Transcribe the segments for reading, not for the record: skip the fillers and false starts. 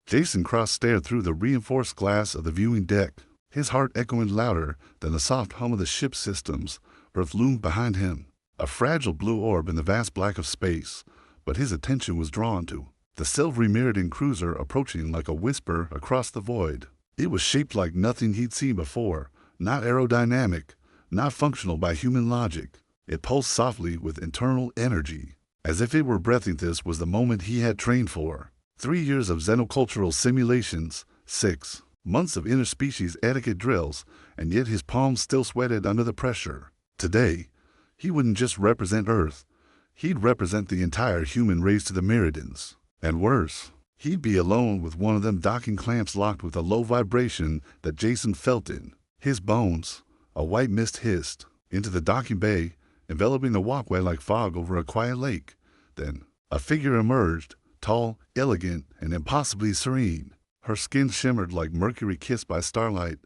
Jason cross-stared through the reinforced glass of the viewing deck, his heart echoing louder than the soft hum of the ship's systems. Earth loomed behind him, a fragile blue orb in the vast black of space, but his attention was drawn to the silvery Meridian cruiser approaching like a whisper across the void. It was shaped like nothing he'd seen before, not aerodynamic, not functional by human logic. It pulsed softly with internal energy, as if it were breathing. This was the moment he had trained for. 3 years of xenocultural simulations, 6 months of interspecies etiquette drills, and yet his palms still sweated under the pressure. Today, he wouldn't just represent Earth, he'd represent the entire human race to the Meridians. And worse, he'd be alone with one of them docking clamps locked with a low vibration that Jason felt in his bones. A white mist hissed into the docking bay, enveloping the walkway like fog over a quiet lake. Then, a figure emerged, tall, elegant, and impossibly serene. Her skin shimmered like mercury kissed by starlight,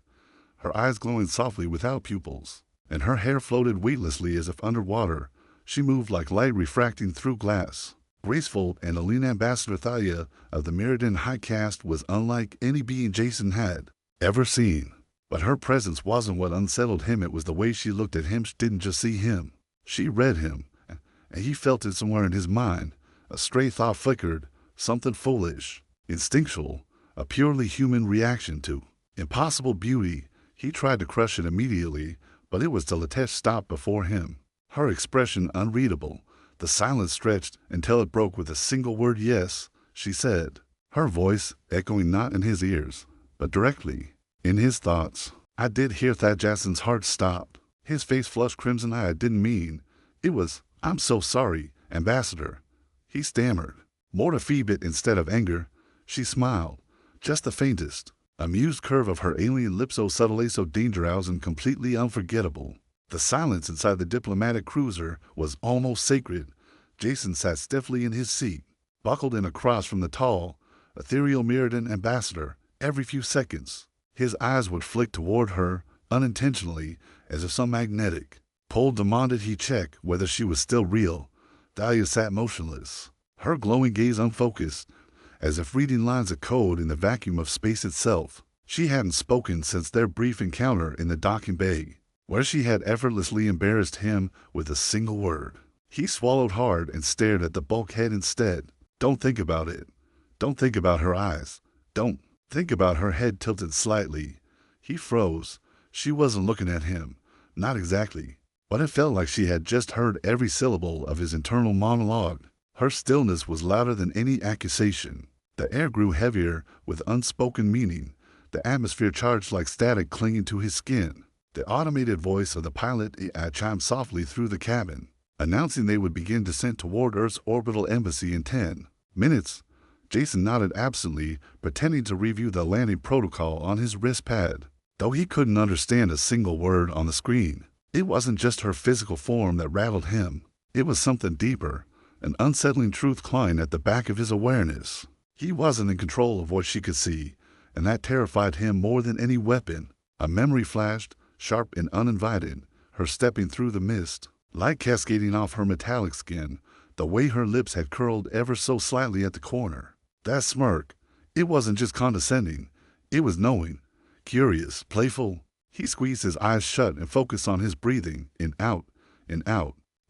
her eyes glowing softly without pupils, and her hair floated weightlessly as if underwater. She moved like light refracting through glass. Graceful and lean, Ambassador Thalia of the Meridian High Caste was unlike any being Jason had ever seen. But her presence wasn't what unsettled him, it was the way she looked at him. She didn't just see him, she read him, and he felt it somewhere in his mind. A stray thought flickered, something foolish, instinctual, a purely human reaction to impossible beauty. He tried to crush it immediately, but it was till Latesh stopped before him, her expression unreadable. The silence stretched until it broke with a single word. "Yes," she said, her voice echoing not in his ears, but directly in his thoughts. "I did hear that." Jason's heart stopped. His face flushed crimson. "I didn't mean. It was, I'm so sorry, Ambassador," he stammered, more to feebit instead of anger. She smiled, just the faintest, amused curve of her alien lips, so subtly, so dangerous and completely unforgettable. The silence inside the diplomatic cruiser was almost sacred. Jason sat stiffly in his seat, buckled in across from the tall, ethereal Meridian ambassador. Every few seconds, his eyes would flick toward her, unintentionally, as if some magnetic pull demanded he check whether she was still real. Thalia sat motionless, her glowing gaze unfocused, as if reading lines of code in the vacuum of space itself. She hadn't spoken since their brief encounter in the docking bay, where she had effortlessly embarrassed him with a single word. He swallowed hard and stared at the bulkhead instead. Don't think about it. Don't think about her eyes. Don't think about her head tilted slightly. He froze. She wasn't looking at him. Not exactly. But it felt like she had just heard every syllable of his internal monologue. Her stillness was louder than any accusation. The air grew heavier with unspoken meaning, the atmosphere charged like static clinging to his skin. The automated voice of the pilot chimed softly through the cabin, announcing they would begin descent toward Earth's orbital embassy in 10 minutes. Jason nodded absently, pretending to review the landing protocol on his wrist pad. Though he couldn't understand a single word on the screen, it wasn't just her physical form that rattled him. It was something deeper, an unsettling truth clawing at the back of his awareness. He wasn't in control of what she could see, and that terrified him more than any weapon. A memory flashed, sharp and uninvited, her stepping through the mist, light cascading off her metallic skin, the way her lips had curled ever so slightly at the corner. That smirk, it wasn't just condescending, it was knowing, curious, playful. He squeezed his eyes shut and focused on his breathing, in, out,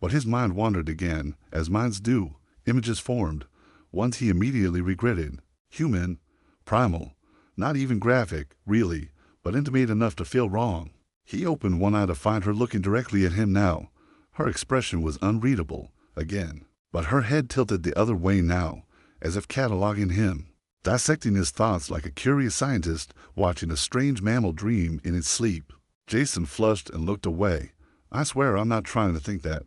but his mind wandered again, as minds do. Images formed, ones he immediately regretted. Human, primal, not even graphic, really, but intimate enough to feel wrong. He opened one eye to find her looking directly at him now. Her expression was unreadable, again, but her head tilted the other way now, as if cataloging him, dissecting his thoughts like a curious scientist watching a strange mammal dream in its sleep. Jason flushed and looked away. "I swear I'm not trying to think that,"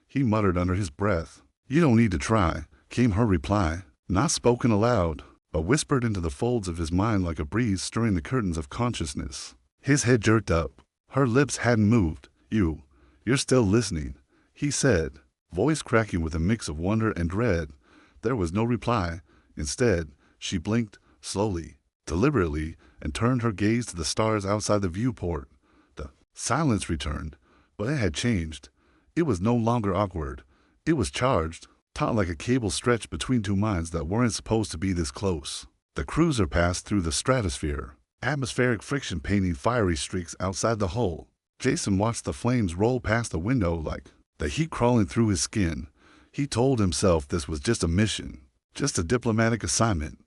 he muttered under his breath. "You don't need to try," came her reply, not spoken aloud, but whispered into the folds of his mind like a breeze stirring the curtains of consciousness. His head jerked up. Her lips hadn't moved. You're still listening," he said, voice cracking with a mix of wonder and dread. There was no reply. Instead, she blinked, slowly, deliberately, and turned her gaze to the stars outside the viewport. The silence returned, but it had changed. It was no longer awkward. It was charged, taut like a cable stretched between two minds that weren't supposed to be this close. The cruiser passed through the stratosphere, atmospheric friction painting fiery streaks outside the hull. Jason watched the flames roll past the window like the heat crawling through his skin. He told himself this was just a mission, just a diplomatic assignment,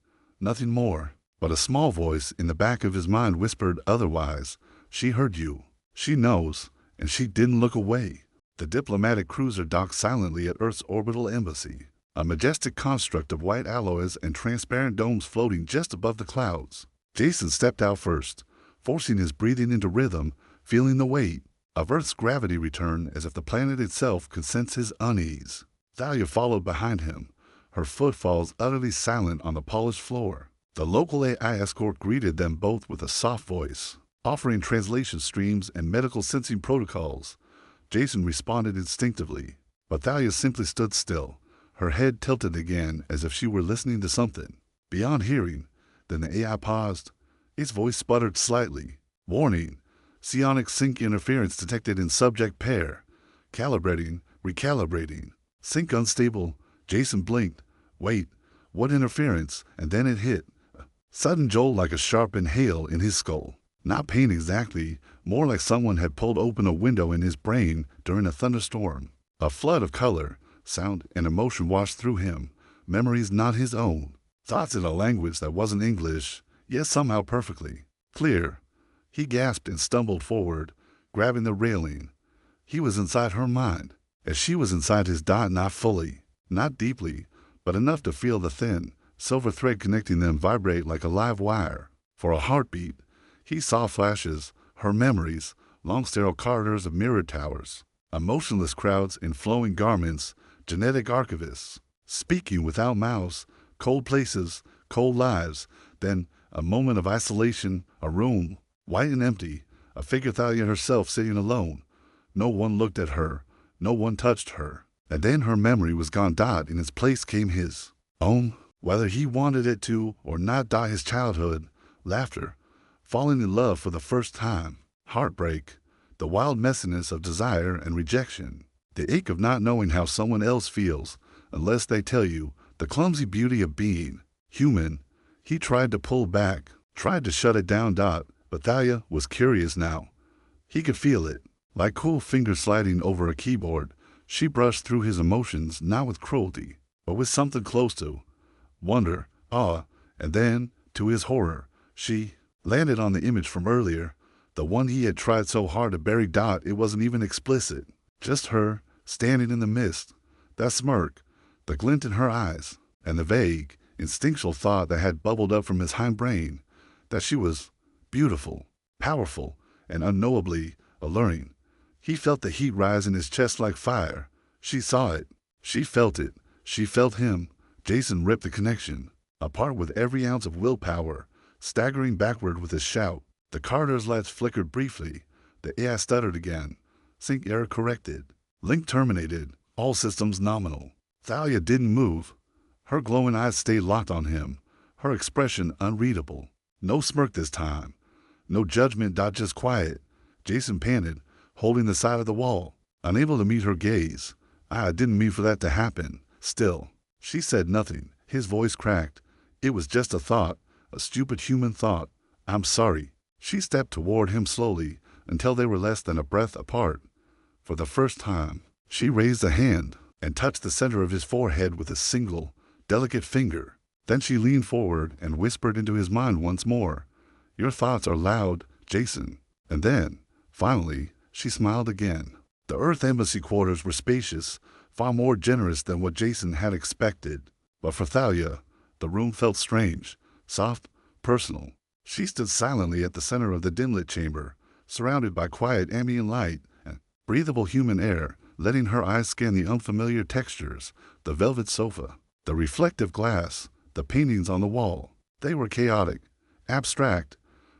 nothing more. But a small voice in the back of his mind whispered otherwise. She heard you. She knows, and she didn't look away. The diplomatic cruiser docked silently at Earth's orbital embassy, a majestic construct of white alloys and transparent domes floating just above the clouds. Jason stepped out first, forcing his breathing into rhythm, feeling the weight of Earth's gravity return as if the planet itself could sense his unease. Thalia followed behind him, her footfalls utterly silent on the polished floor. The local AI escort greeted them both with a soft voice, offering translation streams and medical sensing protocols. Jason responded instinctively, but Thalia simply stood still, her head tilted again as if she were listening to something beyond hearing. Then the AI paused. Its voice sputtered slightly. Warning, psionic sync interference detected in subject pair. Calibrating, recalibrating. Sync unstable. Jason blinked. Wait, what interference? And then it hit. Sudden jolt like a sharpened hail in his skull. Not pain exactly, more like someone had pulled open a window in his brain during a thunderstorm. A flood of color, sound, and emotion washed through him, memories not his own, thoughts in a language that wasn't English, yet somehow perfectly clear. He gasped and stumbled forward, grabbing the railing. He was inside her mind, as she was inside his dot, not fully, not deeply, but enough to feel the thin, silver thread connecting them vibrate like a live wire. For a heartbeat, he saw flashes, her memories, long sterile corridors of mirrored towers, emotionless crowds in flowing garments, genetic archivists, speaking without mouths, cold places, cold lives. Then a moment of isolation, a room, white and empty, a figure Thalia herself sitting alone. No one looked at her, no one touched her. And then her memory was gone. In its place came his own, whether he wanted it to or not. His childhood, laughter, falling in love for the first time, heartbreak, the wild messiness of desire and rejection, the ache of not knowing how someone else feels unless they tell you, the clumsy beauty of being human. He tried to pull back, tried to shut it down. But Thalia was curious now. He could feel it, like cool fingers sliding over a keyboard. She brushed through his emotions, not with cruelty, but with something close to wonder, awe, and then, to his horror, she landed on the image from earlier, the one he had tried so hard to bury. It wasn't even explicit, just her, standing in the mist, that smirk, the glint in her eyes, and the vague, instinctual thought that had bubbled up from his hindbrain, that she was beautiful, powerful, and unknowably alluring. He felt the heat rise in his chest like fire. She saw it. She felt it. She felt him. Jason ripped the connection apart with every ounce of willpower, staggering backward with his shout. The corridor's lights flickered briefly. The AI stuttered again. Sync error corrected. Link terminated. All systems nominal. Thalia didn't move. Her glowing eyes stayed locked on him, her expression unreadable. No smirk this time. No judgment. Just quiet. Jason panted, holding the side of the wall, unable to meet her gaze. I didn't mean for that to happen. Still, she said nothing. His voice cracked. It was just a thought, a stupid human thought. I'm sorry. She stepped toward him slowly until they were less than a breath apart. For the first time, she raised a hand and touched the center of his forehead with a single, delicate finger. Then she leaned forward and whispered into his mind once more. Your thoughts are loud, Jason. And then, finally, she smiled again. The Earth Embassy quarters were spacious, far more generous than what Jason had expected. But for Thalia, the room felt strange, soft, personal. She stood silently at the center of the dim-lit chamber, surrounded by quiet ambient light and breathable human air, letting her eyes scan the unfamiliar textures, the velvet sofa, the reflective glass, the paintings on the wall. They were chaotic, abstract,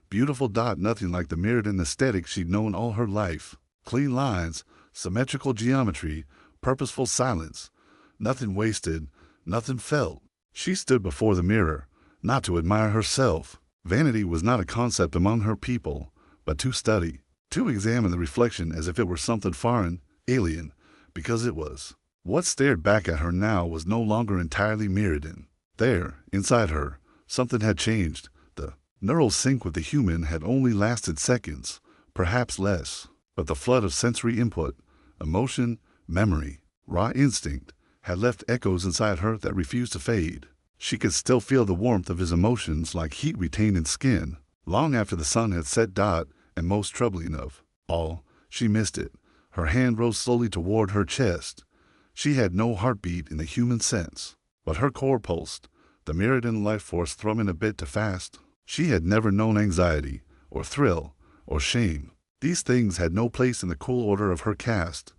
beautiful. Nothing like the mirrored aesthetic she'd known all her life. Clean lines, symmetrical geometry, purposeful silence. Nothing wasted, nothing felt. She stood before the mirror, not to admire herself. Vanity was not a concept among her people, but to study, to examine the reflection as if it were something foreign, alien, because it was. What stared back at her now was no longer entirely mirrored in. There, inside her, Something had changed. The neural sync with the human had only lasted seconds, perhaps less, but the flood of sensory input, emotion, memory, raw instinct, had left echoes inside her that refused to fade. She could still feel the warmth of his emotions like heat retained in skin, long after the sun had set. And most troubling of all, she missed it. Her hand rose slowly toward her chest. She had no heartbeat in the human sense, but her core pulsed, the Mirrodin life force thrumming a bit too fast. She had never known anxiety, or thrill, or shame. These things had no place in the cool order of her caste.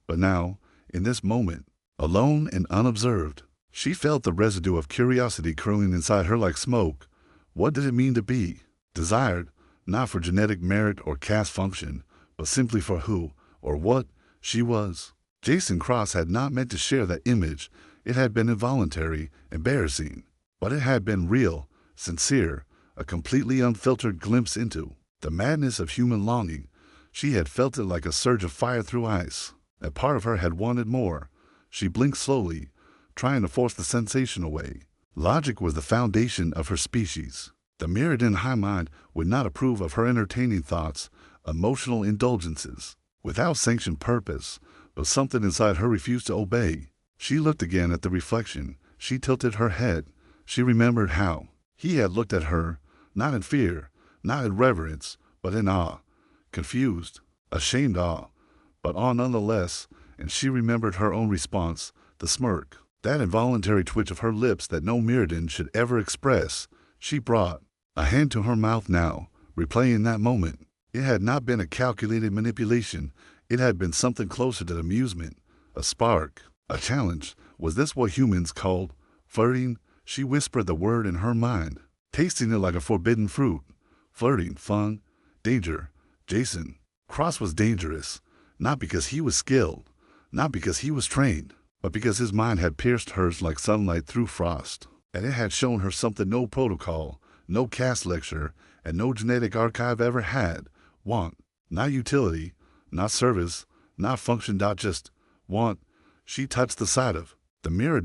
But now, in this moment, alone and unobserved, she felt the residue of curiosity curling inside her like smoke. What did it mean to be desired, not for genetic merit or caste function, but simply for who, or what, she was? Jason Cross had not meant to share that image. It had been involuntary, embarrassing, but it had been real, sincere, a completely unfiltered glimpse into the madness of human longing. She had felt it like a surge of fire through ice. A part of her had wanted more. She blinked slowly, trying to force the sensation away. Logic was the foundation of her species. The Mirrodin high mind would not approve of her entertaining thoughts, emotional indulgences, without sanctioned purpose, but something inside her refused to obey. She looked again at the reflection. She tilted her head. She remembered how he had looked at her, not in fear, not in reverence, but in awe. Confused, ashamed awe, but awe nonetheless, and she remembered her own response, the smirk, that involuntary twitch of her lips that no Mirrodin should ever express. She brought a hand to her mouth now, replaying that moment. It had not been a calculated manipulation. It had been something closer to amusement, a spark, a challenge. Was this what humans called flirting? She whispered the word in her mind, tasting it like a forbidden fruit. Flirting, fun, danger. Jason Cross was dangerous, not because he was skilled, not because he was trained, but because his mind had pierced hers like sunlight through frost, and it had shown her something no protocol, no caste lecture, and no genetic archive ever had. Want, not utility, not service, not function. Just want. She touched the side of the mirror.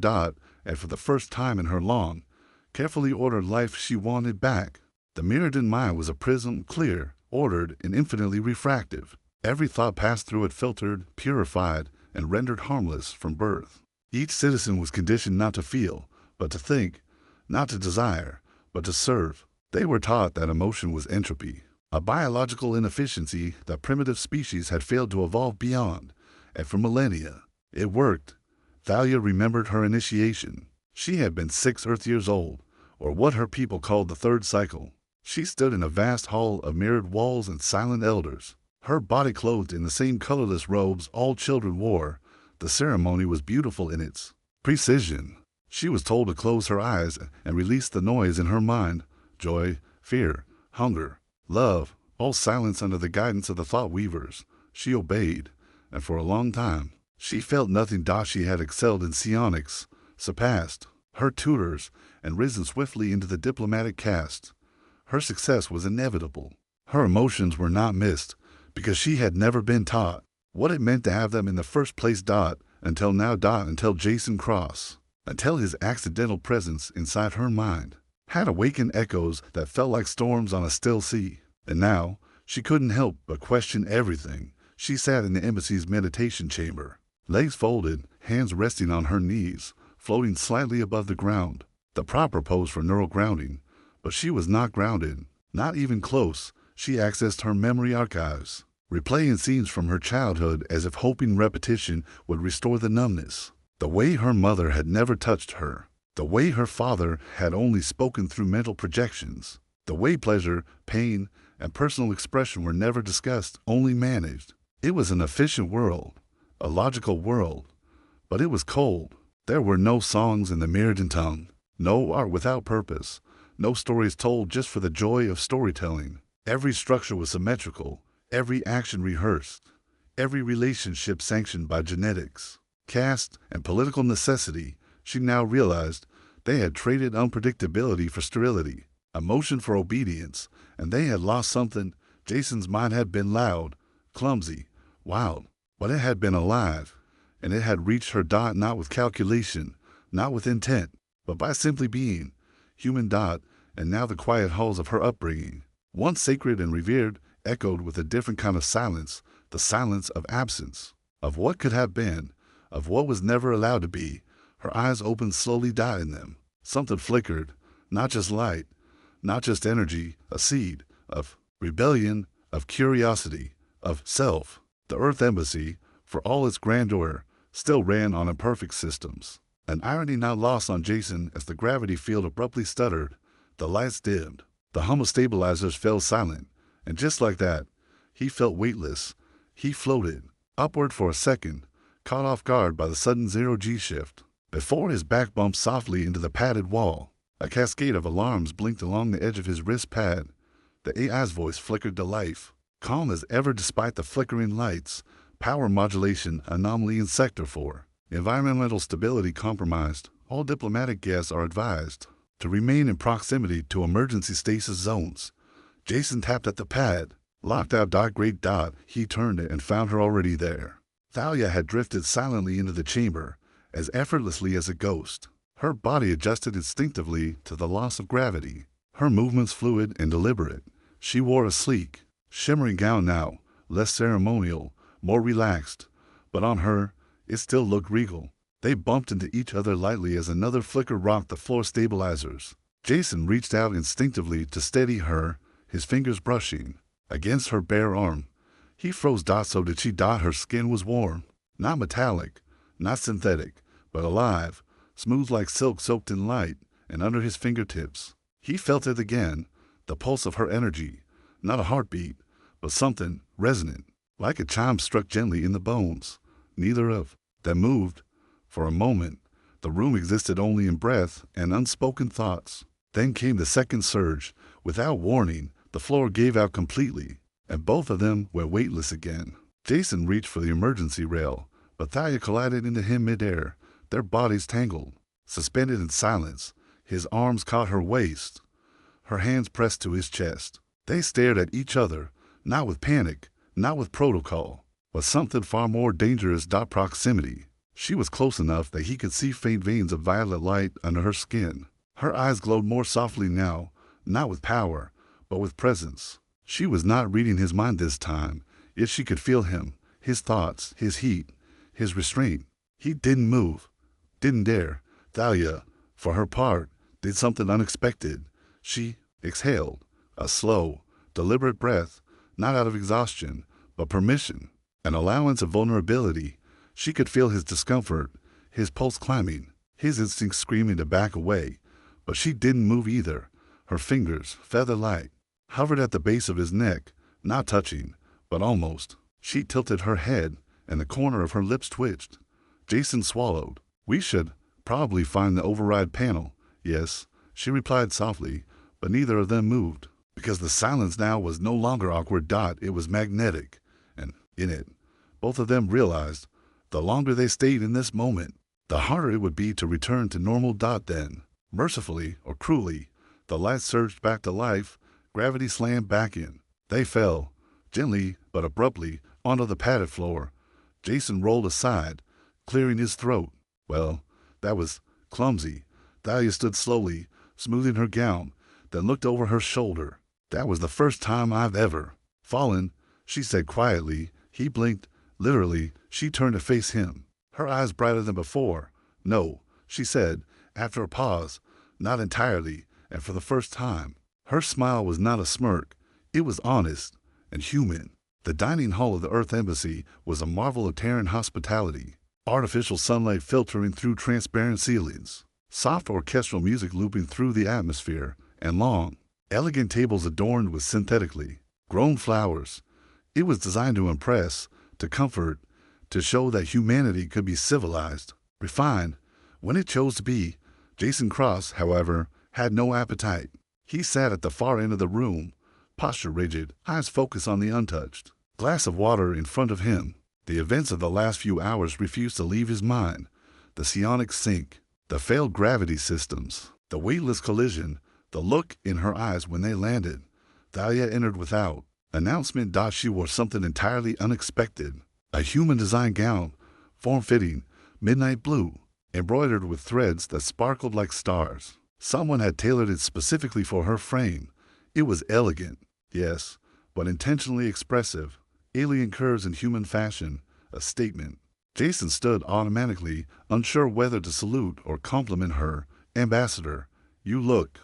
And for the first time in her long, carefully ordered life, she wanted back. The Mirrodin mind was a prism, clear, ordered, and infinitely refractive. Every thought passed through it filtered, purified, and rendered harmless from birth. Each citizen was conditioned not to feel, but to think, not to desire, but to serve. They were taught that emotion was entropy, a biological inefficiency that primitive species had failed to evolve beyond, and for millennia, it worked. Thalia remembered her initiation. She had been 6 Earth years old, or what her people called the third cycle. She stood in a vast hall of mirrored walls and silent elders, her body clothed in the same colorless robes all children wore. The ceremony was beautiful in its precision. She was told to close her eyes and release the noise in her mind. Joy, fear, hunger, love, all silence under the guidance of the thought weavers. She obeyed, and for a long time, she felt nothing. She had excelled in psionics, surpassed her tutors, and risen swiftly into the diplomatic caste. Her success was inevitable. Her emotions were not missed, because she had never been taught what it meant to have them in the first place. Until now. Until Jason Cross, until his accidental presence inside her mind had awakened echoes that felt like storms on a still sea. And now, she couldn't help but question everything. She sat in the embassy's meditation chamber, legs folded, hands resting on her knees, floating slightly above the ground, the proper pose for neural grounding. But she was not grounded, not even close. She accessed her memory archives, replaying scenes from her childhood as if hoping repetition would restore the numbness. The way her mother had never touched her, the way her father had only spoken through mental projections, the way pleasure, pain, and personal expression were never discussed, only managed. It was an efficient world, a logical world, but it was cold. There were no songs in the Mirrodin tongue, no art without purpose, no stories told just for the joy of storytelling. Every structure was symmetrical, every action rehearsed, every relationship sanctioned by genetics, caste, and political necessity. She now realized they had traded unpredictability for sterility, emotion for obedience, and they had lost something. Jason's mind had been loud, clumsy, wild, but it had been alive, and it had reached her. Not with calculation, not with intent, but by simply being. Human. and now the quiet halls of her upbringing, once sacred and revered, echoed with a different kind of silence, the silence of absence, of what could have been, of what was never allowed to be. Her eyes opened slowly, died in them. Something flickered, not just light, not just energy, a seed of rebellion, of curiosity, of self. The Earth Embassy, for all its grandeur, still ran on imperfect systems. An irony now lost on Jason as the gravity field abruptly stuttered, the lights dimmed, the hum of stabilizers fell silent, and just like that, he felt weightless. He floated, upward for a second, caught off guard by the sudden zero-G shift. Before his back bumped softly into the padded wall, a cascade of alarms blinked along the edge of his wrist pad. The AI's voice flickered to life, calm as ever despite the flickering lights. Power modulation anomaly in Sector 4. Environmental stability compromised. All diplomatic guests are advised to remain in proximity to emergency stasis zones. Jason tapped at the pad. Locked out. Great. He turned it and found her already there. Thalia had drifted silently into the chamber, as effortlessly as a ghost. Her body adjusted instinctively to the loss of gravity. Her movements fluid and deliberate. She wore a sleek, shimmering gown now, less ceremonial, more relaxed, but on her, it still looked regal. They bumped into each other lightly as another flicker rocked the floor stabilizers. Jason reached out instinctively to steady her, his fingers brushing against her bare arm. He froze. So did she. Her skin was warm, not metallic, not synthetic, but alive, smooth like silk soaked in light, and under his fingertips. He felt it again, the pulse of her energy, not a heartbeat, but something resonant, like a chime struck gently in the bones. Neither of them moved. For a moment, the room existed only in breath and unspoken thoughts. Then came the second surge. Without warning, the floor gave out completely, and both of them were weightless again. Jason reached for the emergency rail, but Thalia collided into him midair, their bodies tangled, suspended in silence. His arms caught her waist, her hands pressed to his chest. They stared at each other, not with panic, not with protocol, but something far more dangerous. Proximity. She was close enough that he could see faint veins of violet light under her skin. Her eyes glowed more softly now, not with power, but with presence. She was not reading his mind this time, yet she could feel him, his thoughts, his heat, his restraint. He didn't move, didn't dare. Thalia, for her part, did something unexpected. She exhaled, a slow, deliberate breath, not out of exhaustion, but permission, an allowance of vulnerability. She could feel his discomfort, his pulse climbing, his instincts screaming to back away, but she didn't move either. Her fingers, feather-light, hovered at the base of his neck, not touching, but almost. She tilted her head, and the corner of her lips twitched. Jason swallowed. "We should probably find the override panel." "Yes," she replied softly, but neither of them moved, because the silence now was no longer awkward. It was magnetic, and in it, both of them realized, the longer they stayed in this moment, the harder it would be to return to normal. Then, mercifully or cruelly, the lights surged back to life, gravity slammed back in. They fell, gently but abruptly, onto the padded floor. Jason rolled aside, clearing his throat. Well, that was clumsy. Thalia stood slowly, smoothing her gown, then looked over her shoulder. "That was the first time I've ever fallen," she said quietly. He blinked. Literally, she turned to face him, her eyes brighter than before. "No," she said, after a pause, "not entirely, and for the first time." Her smile was not a smirk. It was honest and human. The dining hall of the Earth Embassy was a marvel of Terran hospitality. Artificial sunlight filtering through transparent ceilings, soft orchestral music looping through the atmosphere, and long, elegant tables adorned with synthetically grown flowers. It was designed to impress, to comfort, to show that humanity could be civilized, refined, when it chose to be. Jason Cross, however, had no appetite. He sat at the far end of the room, posture rigid, eyes focused on the untouched. Glass of water in front of him. The events of the last few hours refused to leave his mind. The psionic sink, the failed gravity systems, the weightless collision, the look in her eyes when they landed. Thalia entered without announcement. She wore something entirely unexpected. A human-designed gown, form-fitting, midnight blue, embroidered with threads that sparkled like stars. Someone had tailored it specifically for her frame. It was elegant, yes, but intentionally expressive. Alien curves in human fashion, a statement. Jason stood automatically, unsure whether to salute or compliment her. Ambassador, you look,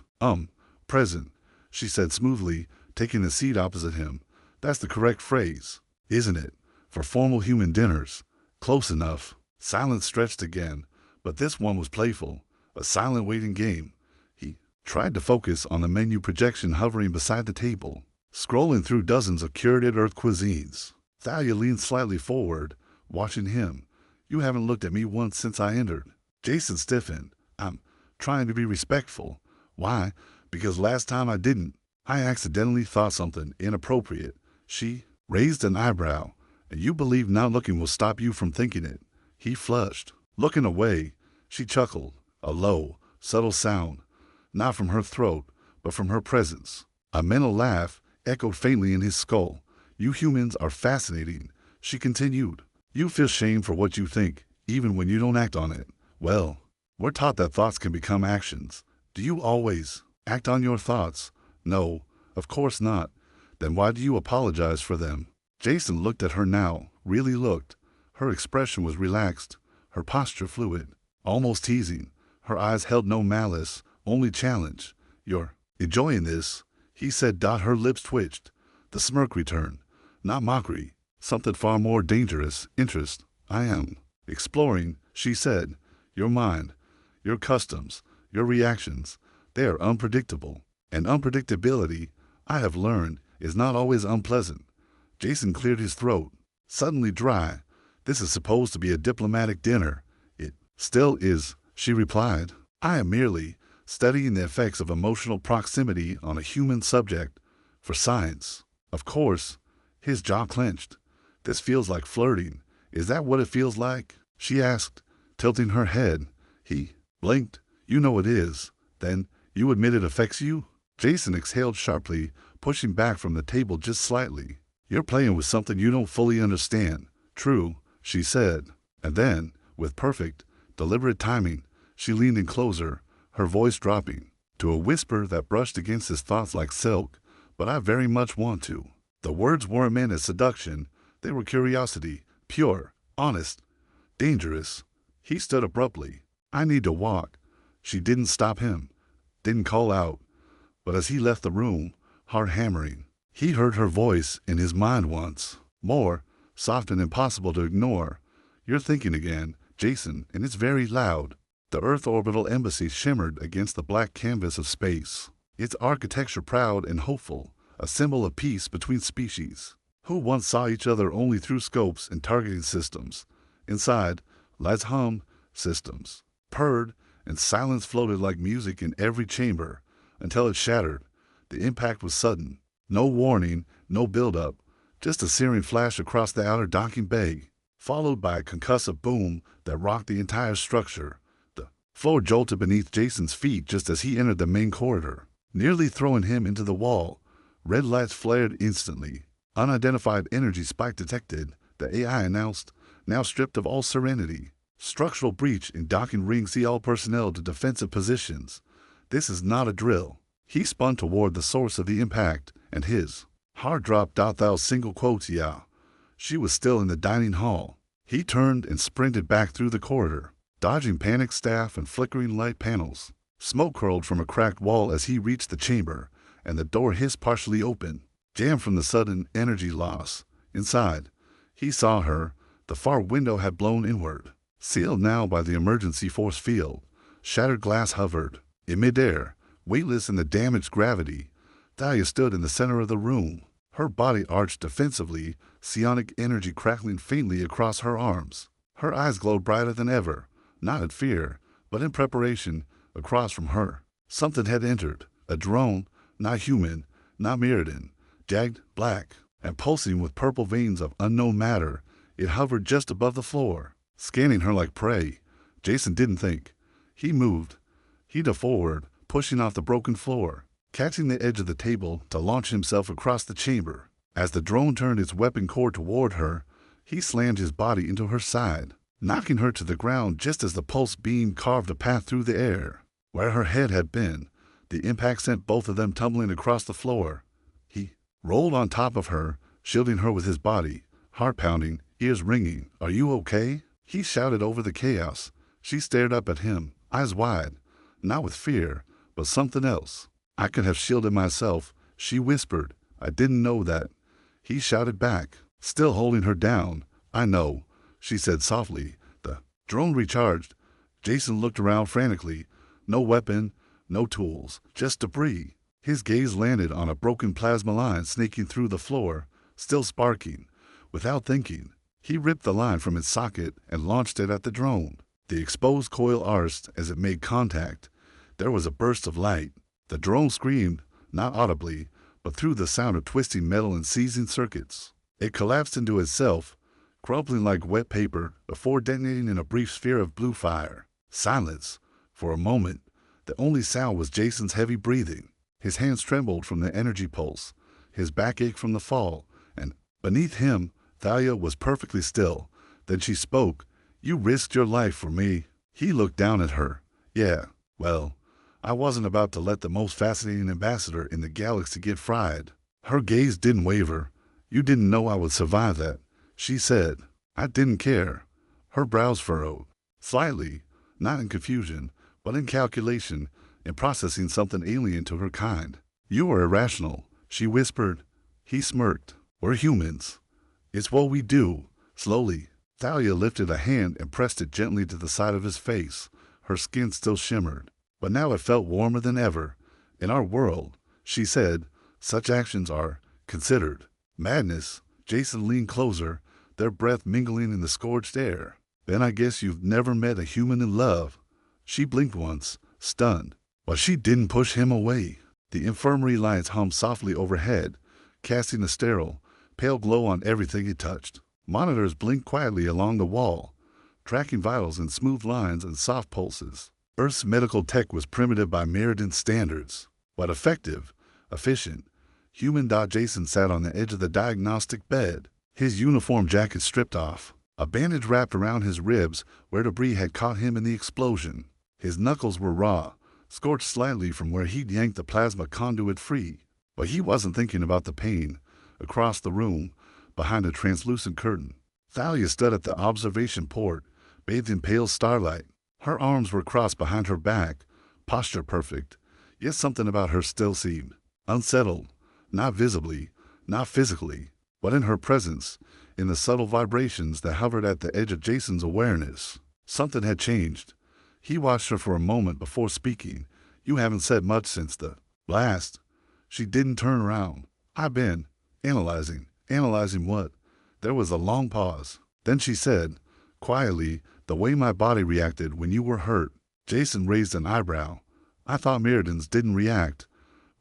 present, she said smoothly, taking the seat opposite him. That's the correct phrase, isn't it? For formal human dinners. Close enough. Silence stretched again, but this one was playful, a silent waiting game. He tried to focus on the menu projection hovering beside the table, scrolling through dozens of curated Earth cuisines. Thalia leaned slightly forward, watching him. You haven't looked at me once since I entered. Jason stiffened. I'm trying to be respectful. Why? Because last time I didn't. I accidentally thought something inappropriate. She raised an eyebrow. And you believe not looking will stop you from thinking it. He flushed. Looking away, she chuckled. A low, subtle sound. Not from her throat, but from her presence. A mental laugh echoed faintly in his skull. You humans are fascinating, she continued. You feel shame for what you think, even when you don't act on it. Well, we're taught that thoughts can become actions. Do you always act on your thoughts? No, of course not. Then why do you apologize for them? Jason looked at her now, really looked. Her expression was relaxed, her posture fluid, almost teasing. Her eyes held no malice, only challenge. You're enjoying this, he said. Her lips twitched. The smirk returned. Not mockery, something far more dangerous, interest. I am exploring, she said. Your mind, your customs, your reactions, they are unpredictable. And unpredictability, I have learned, is not always unpleasant. Jason cleared his throat, suddenly dry. This is supposed to be a diplomatic dinner. It still is, she replied. I am merely studying the effects of emotional proximity on a human subject for science. Of course, his jaw clenched. This feels like flirting. Is that what it feels like? She asked, tilting her head. He blinked. You know it is. Then you admit it affects you? Jason exhaled sharply, pushing back from the table just slightly. You're playing with something you don't fully understand. True, she said. And then, with perfect, deliberate timing, she leaned in closer, her voice dropping to a whisper that brushed against his thoughts like silk. But I very much want to. The words weren't meant as seduction. They were curiosity, pure, honest, dangerous. He stood abruptly. I need to walk. She didn't stop him, didn't call out. But as he left the room, heart hammering, he heard her voice in his mind once more, soft and impossible to ignore. You're thinking again, Jason, and it's very loud. The Earth orbital embassy shimmered against the black canvas of space, its architecture proud and hopeful, a symbol of peace between species, who once saw each other only through scopes and targeting systems. Inside, lights hummed, systems purred, and silence floated like music in every chamber, until it shattered. The impact was sudden. No warning, no build-up, just a searing flash across the outer docking bay, followed by a concussive boom that rocked the entire structure. The floor jolted beneath Jason's feet just as he entered the main corridor, nearly throwing him into the wall. Red lights flared instantly. Unidentified energy spike detected, the AI announced, now stripped of all serenity. Structural breach in docking ring. See all personnel to defensive positions. This is not a drill. He spun toward the source of the impact, and his heart dropped. Thou single quotes, yeah. She was still in the dining hall. He turned and sprinted back through the corridor, dodging panicked staff and flickering light panels. Smoke curled from a cracked wall as he reached the chamber, and the door hissed partially open, jammed from the sudden energy loss. Inside, he saw her. The far window had blown inward, sealed now by the emergency force field. Shattered glass hovered in midair, weightless in the damaged gravity. Thalia stood in the center of the room, her body arched defensively, psionic energy crackling faintly across her arms. Her eyes glowed brighter than ever, not in fear, but in preparation. Across from her, something had entered, a drone, not human, not Mirrodin, jagged, black, and pulsing with purple veins of unknown matter. It hovered just above the floor, scanning her like prey. Jason didn't think. He moved. He dove forward, pushing off the broken floor, catching the edge of the table to launch himself across the chamber. As the drone turned its weapon core toward her, he slammed his body into her side, knocking her to the ground just as the pulse beam carved a path through the air. where her head had been. The impact sent both of them tumbling across the floor. He rolled on top of her, shielding her with his body, heart pounding, ears ringing. "Are you okay?" he shouted over the chaos. She stared up at him, eyes wide, not with fear, but something else. "I could have shielded myself," she whispered. "I didn't know that." He shouted back, still holding her down. "I know," she said softly. The drone recharged. Jason looked around frantically. No weapon, no tools, just debris. His gaze landed on a broken plasma line snaking through the floor, still sparking. Without thinking, he ripped the line from its socket and launched it at the drone. The exposed coil arced as it made contact. There was a burst of light. The drone screamed, not audibly, but through the sound of twisting metal and seizing circuits. It collapsed into itself, crumpling like wet paper before detonating in a brief sphere of blue fire. Silence. For a moment, the only sound was Jason's heavy breathing. His hands trembled from the energy pulse. His back ached from the fall, and beneath him, Thalia was perfectly still. Then she spoke. "You risked your life for me." He looked down at her. "Yeah, well, I wasn't about to let the most fascinating ambassador in the galaxy get fried." Her gaze didn't waver. "You didn't know I would survive that," she said. "I didn't care." Her brows furrowed. Slightly, not in confusion, but in calculation, in processing something alien to her kind. "You are irrational," she whispered. He smirked. "We're humans. It's what we do." Slowly, Thalia lifted a hand and pressed it gently to the side of his face. Her skin still shimmered, but now it felt warmer than ever. "In our world," she said, "such actions are considered madness." Jason leaned closer, their breath mingling in the scorched air. "Then I guess you've never met a human in love." She blinked once, stunned, but she didn't push him away. The infirmary lights hummed softly overhead, casting a sterile, pale glow on everything it touched. Monitors blinked quietly along the wall, tracking vitals in smooth lines and soft pulses. Earth's medical tech was primitive by Meridian standards, but effective, efficient. Human. Jason sat on the edge of the diagnostic bed, his uniform jacket stripped off, a bandage wrapped around his ribs where debris had caught him in the explosion. His knuckles were raw, scorched slightly from where he'd yanked the plasma conduit free. But he wasn't thinking about the pain. Across the room, behind a translucent curtain, Thalia stood at the observation port, bathed in pale starlight. Her arms were crossed behind her back, posture perfect, yet something about her still seemed unsettled, not visibly, not physically, but in her presence, in the subtle vibrations that hovered at the edge of Jason's awareness. Something had changed. He watched her for a moment before speaking. "You haven't said much since the blast." She didn't turn around. "I've been analyzing." "Analyzing what?" There was a long pause. Then she said, quietly, "The way my body reacted when you were hurt." Jason raised an eyebrow. "I thought Meridians didn't react."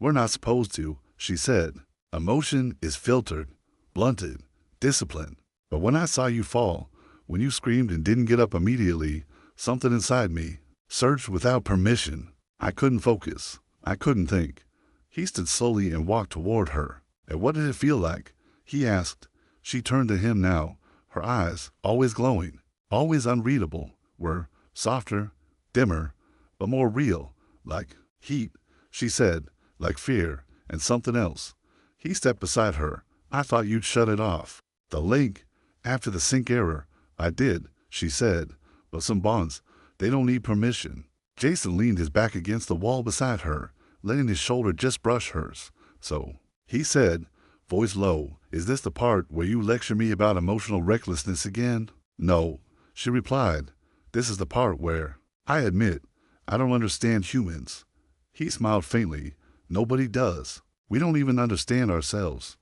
"We're not supposed to," she said. "Emotion is filtered, blunted, disciplined. But when I saw you fall, when you screamed and didn't get up immediately, something inside me surged without permission. I couldn't focus. I couldn't think." He stood slowly and walked toward her. "And what did it feel like?" he asked. She turned to him now. Her eyes, always glowing, always unreadable, were softer, dimmer, but more real, like heat, she said, like fear, and something else. He stepped beside her. "I thought you'd shut it off." "The link, after the sync error." "I did," she said, "but some bonds, they don't need permission." Jason leaned his back against the wall beside her, letting his shoulder just brush hers. "So," he said, voice low, "is this the part where you lecture me about emotional recklessness again?" "No," she replied. "This is the part where I admit I don't understand humans." He smiled faintly. "Nobody does. We don't even understand ourselves."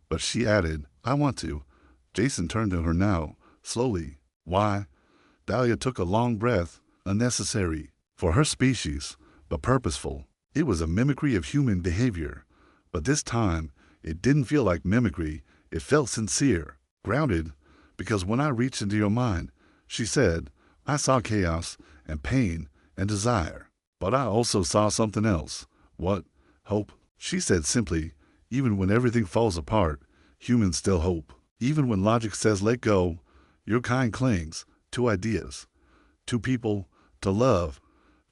But she added, "I want to." Jason turned to her now, slowly. "Why?" Thalia took a long breath, unnecessary for her species, but purposeful. It was a mimicry of human behavior, but this time it didn't feel like mimicry. It felt sincere, grounded, because when I reached into your mind, she said, I saw chaos and pain and desire, but I also saw something else. "What?" "Hope." She said simply, "Even when everything falls apart, humans still hope. Even when logic says let go, your kind clings to ideas, to people, to love."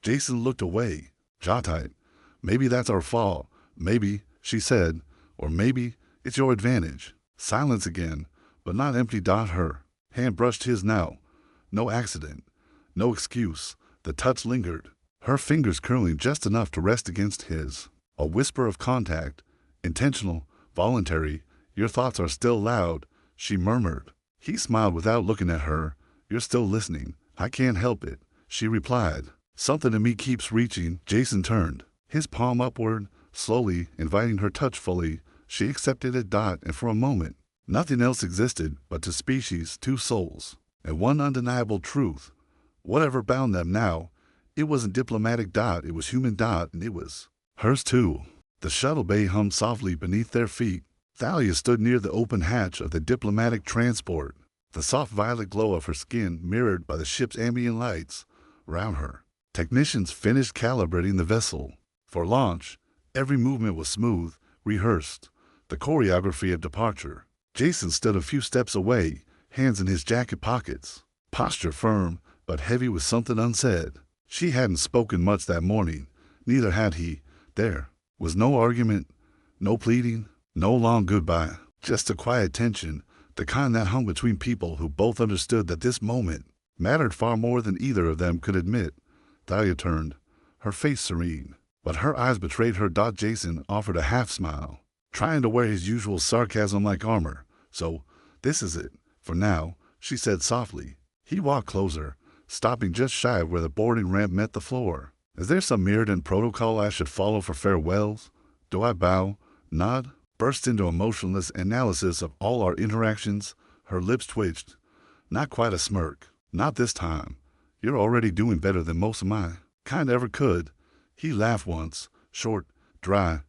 Jason looked away, jaw tight. Maybe that's our fall. Maybe, she said, or maybe it's your advantage. Silence again, but not empty. Her hand brushed his now. No accident. No excuse. The touch lingered, her fingers curling just enough to rest against his. A whisper of contact, intentional, voluntary. Your thoughts are still loud, she murmured. He smiled without looking at her. You're still listening. I can't help it, she replied. Something in me keeps reaching. Jason turned, his palm upward, slowly, inviting her touch fully. She accepted it. And for a moment, nothing else existed but two species, two souls, and one undeniable truth. Whatever bound them now, it wasn't diplomatic. It was human. And it was hers too. The shuttle bay hummed softly beneath their feet. Thalia stood near the open hatch of the diplomatic transport, the soft violet glow of her skin mirrored by the ship's ambient lights around her. Technicians finished calibrating the vessel. For launch, every movement was smooth, rehearsed, the choreography of departure. Jason stood a few steps away, hands in his jacket pockets, posture firm but heavy with something unsaid. She hadn't spoken much that morning, neither had he. There was no argument, no pleading, no long goodbye, just a quiet tension, the kind that hung between people who both understood that this moment mattered far more than either of them could admit. Thalia turned, her face serene, but her eyes betrayed her. Jason offered a half smile, trying to wear his usual sarcasm like armor. So, this is it, for now, she said softly. He walked closer, stopping just shy of where the boarding ramp met the floor. Is there some mirrored-in protocol I should follow for farewells? Do I bow, nod, burst into emotionless analysis of all our interactions? Her lips twitched. Not quite a smirk. Not this time. You're already doing better than most of my kind ever could. He laughed once, short, dry.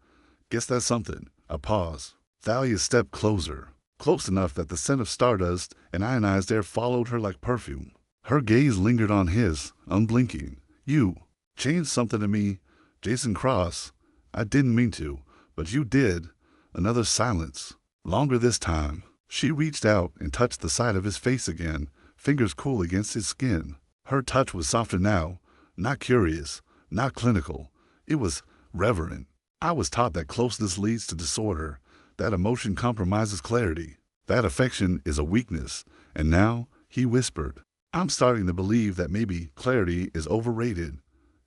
Guess that's something. A pause. Thalia stepped closer, close enough that the scent of stardust and ionized air followed her like perfume. Her gaze lingered on his, unblinking. You changed something to me, Jason Cross. I didn't mean to, but you did. Another silence. Longer this time. She reached out and touched the side of his face again, fingers cool against his skin. Her touch was softer now, not curious, not clinical. It was reverent. I was taught that closeness leads to disorder, that emotion compromises clarity, that affection is a weakness. And now, he whispered, I'm starting to believe that maybe clarity is overrated.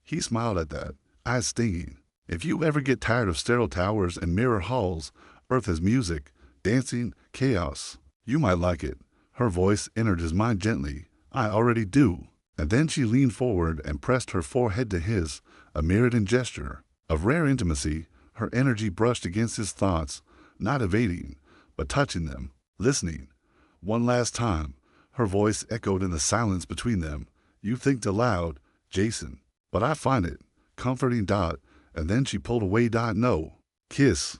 He smiled at that, eyes stinging. If you ever get tired of sterile towers and mirror halls, Earth has music, dancing, chaos. You might like it. Her voice entered his mind gently. I already do. And then she leaned forward and pressed her forehead to his, a mirrored-in gesture of rare intimacy. Her energy brushed against his thoughts, not evading, but touching them, listening. One last time, her voice echoed in the silence between them. You think aloud, Jason, but I find it comforting. And then she pulled away. No kiss,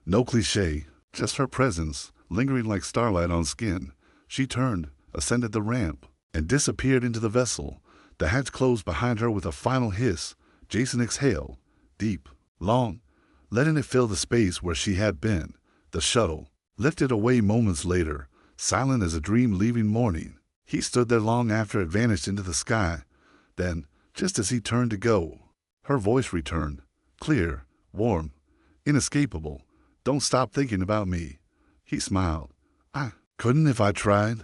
no cliche, just her presence, lingering like starlight on skin. She turned, ascended the ramp, and disappeared into the vessel. The hatch closed behind her with a final hiss. Jason exhaled, deep, long, letting it fill the space where she had been. The shuttle lifted away moments later, silent as a dream leaving morning. He stood there long after it vanished into the sky. Then, just as he turned to go, her voice returned, clear, warm, inescapable. Don't stop thinking about me. He smiled. I couldn't if I tried.